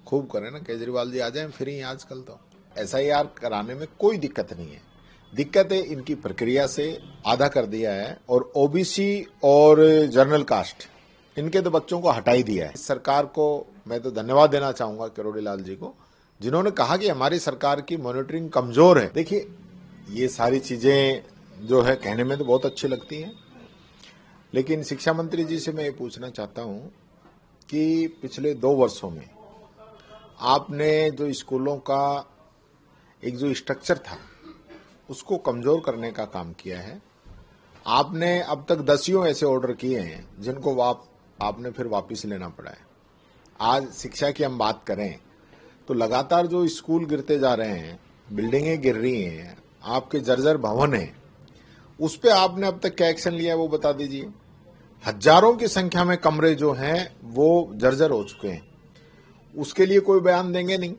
खूब करें ना, केजरीवाल जी आ जाएं फ्री आजकल तो। एसआईआर कराने में कोई दिक्कत नहीं है, दिक्कत है इनकी प्रक्रिया से। आधा कर दिया है और ओबीसी और जनरल कास्ट इनके तो बच्चों को हटा ही दिया है। सरकार को मैं तो धन्यवाद देना चाहूंगा किरोड़ी लाल जी को, जिन्होंने कहा कि हमारी सरकार की मॉनिटरिंग कमजोर है। देखिए ये सारी चीजें जो है कहने में तो बहुत अच्छी लगती हैं, लेकिन शिक्षा मंत्री जी से मैं ये पूछना चाहता हूं कि पिछले 2 वर्षों में आपने जो स्कूलों का एक जो स्ट्रक्चर था उसको कमजोर करने का काम किया है। आपने अब तक 10 ऐसे ऑर्डर किए हैं जिनको आपने फिर वापस लेना पड़ा है। आज शिक्षा की हम बात करें तो लगातार जो स्कूल गिरते जा रहे हैं, बिल्डिंगें गिर रही हैं, आपके जर्जर भवन हैं, उस पर आपने अब तक क्या एक्शन लिया है वो बता दीजिए। हजारों की संख्या में कमरे जो हैं वो जर्जर हो चुके हैं, उसके लिए कोई बयान देंगे नहीं।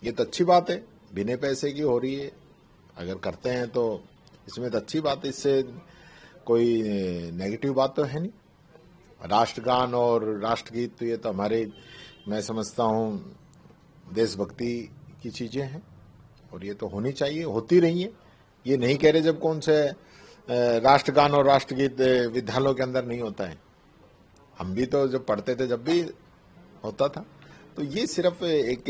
ये तो अच्छी बात है, बिना पैसे की हो रही है, अगर करते हैं तो इसमें तो अच्छी बात है, इससे कोई नेगेटिव बात तो है नहीं। राष्ट्रगान और राष्ट्रगीत तो ये तो हमारे, मैं समझता हूँ, देशभक्ति की चीजें हैं और ये तो होनी चाहिए, होती रही है। ये नहीं कह रहे जब कौन से राष्ट्रगान और राष्ट्रगीत विद्यालयों के अंदर नहीं होता है, हम भी तो जब पढ़ते थे जब भी होता था। तो ये सिर्फ एक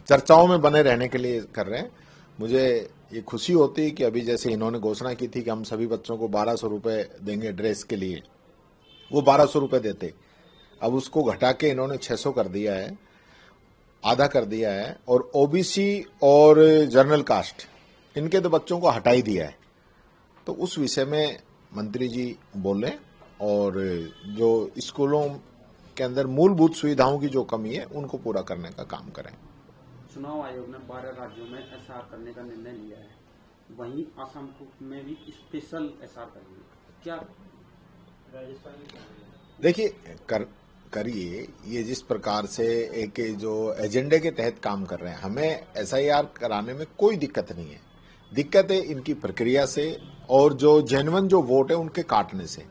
चर्चाओं में बने रहने के लिए कर रहे हैं। मुझे ये खुशी होती है कि अभी जैसे इन्होंने घोषणा की थी कि हम सभी बच्चों को 1200 रुपए देंगे ड्रेस के लिए, वो 1200 रुपए देते, अब उसको घटा के इन्होंने 600 कर दिया है, आधा कर दिया है। और ओबीसी और जनरल कास्ट इनके तो बच्चों को हटा ही दिया है। तो उस विषय में मंत्री जी बोलें और जो स्कूलों के अंदर मूलभूत सुविधाओं की जो कमी है उनको पूरा करने का काम करें। चुनाव आयोग ने 12 राज्यों में एसआर करने का निर्णय लिया है, वहीं असम में भी स्पेशल एसआर करेंगे, क्या देखिए करिए। ये जिस प्रकार से एक जो एजेंडे के तहत काम कर रहे हैं, हमें एसआईआर कराने में कोई दिक्कत नहीं है, दिक्कत है इनकी प्रक्रिया से और जो जेन्युइन जो वोट है उनके काटने से।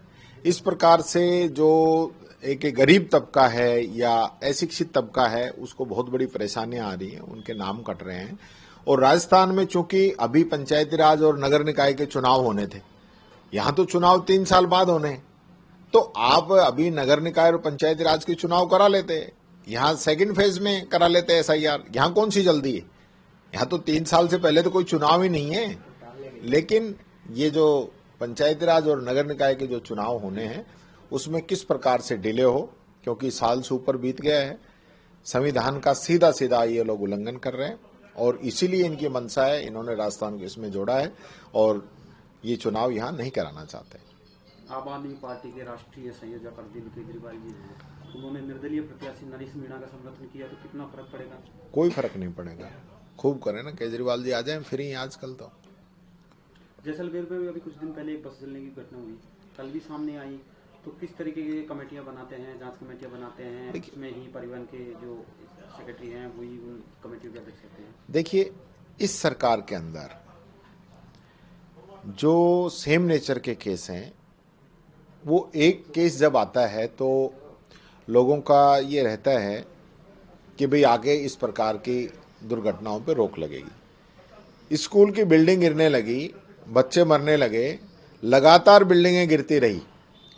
इस प्रकार से जो एक गरीब तबका है या अशिक्षित तबका है उसको बहुत बड़ी परेशानियां आ रही हैं, उनके नाम कट रहे हैं। और राजस्थान में चूंकि अभी पंचायती राज और नगर निकाय के चुनाव होने थे, यहां तो चुनाव 3 साल बाद होने हैं, तो आप अभी नगर निकाय और पंचायती राज के चुनाव करा लेते, यहां सेकंड फेज में करा लेते एसआईआर। यहां कौन सी जल्दी है, यहां तो 3 साल से पहले तो कोई चुनाव ही नहीं है। लेकिन ये जो पंचायती राज और नगर निकाय के जो चुनाव होने हैं उसमें किस प्रकार से डिले हो, क्योंकि साल से ऊपर बीत गया है, संविधान का सीधा सीधा ये लोग उल्लंघन कर रहे हैं और इसीलिए इनकी मंशा है, इन्होंने राजस्थान को इसमें जोड़ा है और ये चुनाव यहाँ नहीं कराना चाहते। आम आदमी पार्टी के राष्ट्रीय संयोजक अरविंद केजरीवाल जी हैं, उन्होंने निर्दलीय प्रत्याशी नरेश मीणा का समर्थन किया, तो कितना फर्क पड़ेगा? कोई फर्क नहीं पड़ेगा, खूब करें ना, केजरीवाल जी आ जाएं फ्री आजकल तो। जैसलमेर में भी अभी कुछ दिन पहले एक बस जलने की घटना हुई, कल भी सामने आई, तो किस तरीके की कमेटियां बनाते हैं, जांच कमेटियां बनाते हैं, इसमें ही परिवहन के जो सेक्रेटरी हैं वही उन कमेटियों के अध्यक्ष होते हैं? देखिए इस सरकार के अंदर जो सेम नेचर के केस हैं, वो एक केस जब आता है तो लोगों का ये रहता है कि भाई आगे इस प्रकार की दुर्घटनाओं पे रोक लगेगी। स्कूल की बिल्डिंग गिरने लगी, बच्चे मरने लगे, लगातार बिल्डिंगें गिरती रही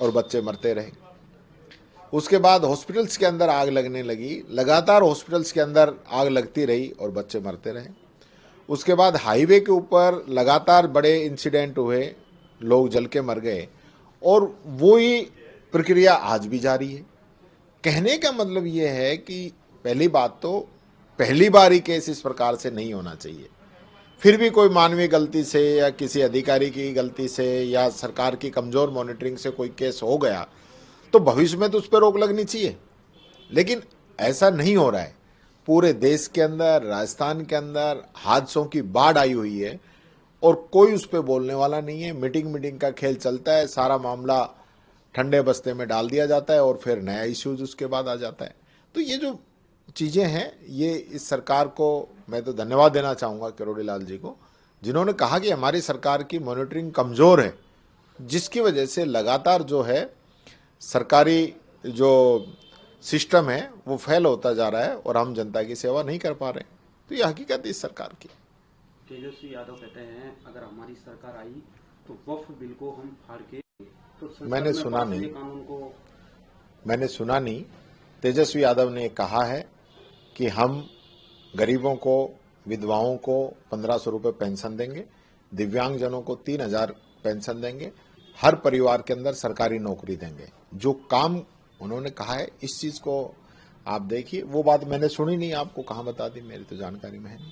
और बच्चे मरते रहे। उसके बाद हॉस्पिटल्स के अंदर आग लगने लगी, लगातार हॉस्पिटल्स के अंदर आग लगती रही और बच्चे मरते रहे। उसके बाद हाईवे के ऊपर लगातार बड़े इंसिडेंट हुए, लोग जल के मर गए और वही प्रक्रिया आज भी जारी है। कहने का मतलब ये है कि पहली बात तो पहली बार ही केस इस प्रकार से नहीं होना चाहिए। फिर भी कोई मानवीय गलती से या किसी अधिकारी की गलती से या सरकार की कमजोर मॉनिटरिंग से कोई केस हो गया तो भविष्य में तो उस पर रोक लगनी चाहिए, लेकिन ऐसा नहीं हो रहा है। पूरे देश के अंदर, राजस्थान के अंदर हादसों की बाढ़ आई हुई है और कोई उस पर बोलने वाला नहीं है। मीटिंग का खेल चलता है, सारा मामला ठंडे बस्ते में डाल दिया जाता है और फिर नया इश्यूज उसके बाद आ जाता है। तो ये जो चीजें हैं, ये इस सरकार को मैं तो धन्यवाद देना चाहूंगा किरोड़ी लाल जी को, जिन्होंने कहा कि हमारी सरकार की मॉनिटरिंग कमजोर है, जिसकी वजह से लगातार जो है सरकारी जो सिस्टम है वो फेल होता जा रहा है और हम जनता की सेवा नहीं कर पा रहे हैं। तो ये हकीकत है इस सरकार की। तेजस्वी यादव कहते हैं अगर हमारी सरकार आई तो वक्फ बिल को हम फाड़ के तो संसद मैंने में सुना पास नहीं। ये कानून को मैंने सुना नहीं। तेजस्वी यादव ने कहा है कि हम गरीबों को, विधवाओं को 1500 रुपए पेंशन देंगे, दिव्यांगजनों को 3000 पेंशन देंगे, हर परिवार के अंदर सरकारी नौकरी देंगे। जो काम उन्होंने कहा है इस चीज को आप देखिए। वो बात मैंने सुनी नहीं, आपको कहां बता दी, मेरी तो जानकारी में है नहीं।